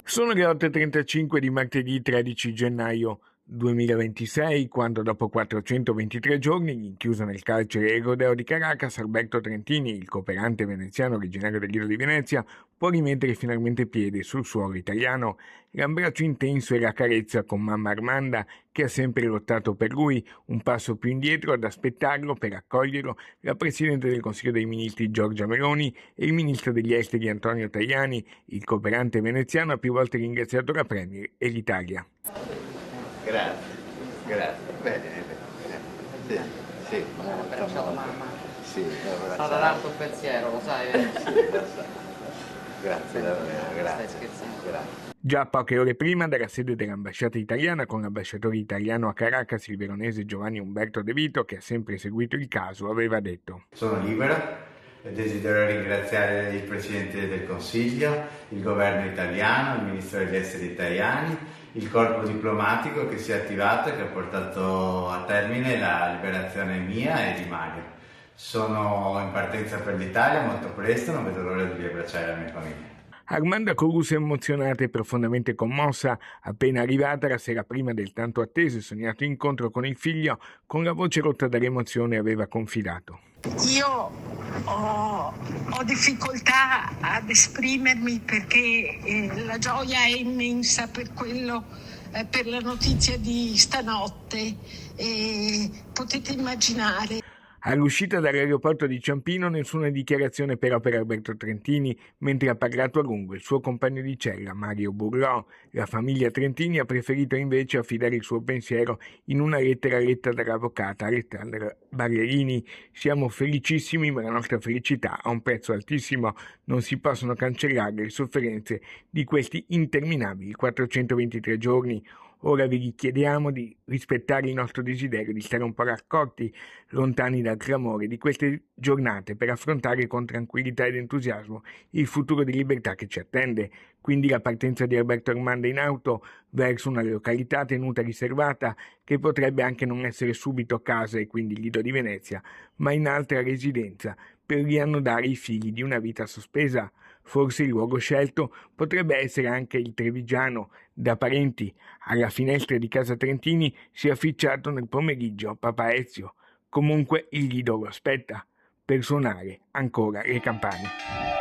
Sono le 8:35 di martedì 13 gennaio 2026, quando dopo 423 giorni, rinchiuso nel carcere El Rodeo di Caracas, Alberto Trentini, il cooperante veneziano originario del Lido di Venezia, può rimettere finalmente piede sul suolo italiano. L'abbraccio intenso e la carezza con mamma Armanda, che ha sempre lottato per lui, un passo più indietro ad aspettarlo per accoglierlo la Presidente del Consiglio dei Ministri Giorgia Meloni e il Ministro degli Esteri Antonio Tajani. Il cooperante veneziano ha più volte ringraziato la Premier e l'Italia. Grazie, bene. Sì. Ho abbracciato mamma. Sì, È stato tanto pensiero, lo sai, vero? Sì, lo so. Grazie davvero, grazie. Stai scherzando? Grazie. Già poche ore prima, dalla sede dell'ambasciata italiana, con l'ambasciatore italiano a Caracas, il veronese Giovanni Umberto De Vito, che ha sempre seguito il caso, aveva detto: Sono libero e desidero ringraziare il Presidente del Consiglio, il governo italiano, il Ministro degli Esteri italiani, il corpo diplomatico che si è attivato e che ha portato a termine la liberazione mia e di Mario. Sono in partenza per l'Italia molto presto, non vedo l'ora di riabbracciare la mia famiglia. Armanda Corus è emozionata e profondamente commossa. Appena arrivata la sera prima del tanto atteso e sognato incontro con il figlio, con la voce rotta dall'emozione aveva confidato: Io ho difficoltà ad esprimermi perché la gioia è immensa per quello, per la notizia di stanotte. Potete immaginare. All'uscita dall'aeroporto di Ciampino nessuna dichiarazione però per Alberto Trentini, mentre ha parlato a lungo il suo compagno di cella Mario Burlò. La famiglia Trentini ha preferito invece affidare il suo pensiero in una lettera letta dall'avvocata Alessandra Barberini. Siamo felicissimi, ma la nostra felicità ha un prezzo altissimo. Non si possono cancellare le sofferenze di questi interminabili 423 giorni. Ora vi chiediamo di rispettare il nostro desiderio di stare un po' raccolti, lontani dal clamore di queste giornate, per affrontare con tranquillità ed entusiasmo il futuro di libertà che ci attende. Quindi la partenza di Alberto Armanda in auto verso una località tenuta riservata, che potrebbe anche non essere subito casa e quindi il Lido di Venezia, ma in altra residenza, per riannodare i fili di una vita sospesa. Forse il luogo scelto potrebbe essere anche il Trevigiano. Da parenti alla finestra di casa Trentini si è affacciato nel pomeriggio papà Ezio. Comunque il Lido lo aspetta per suonare ancora le campane.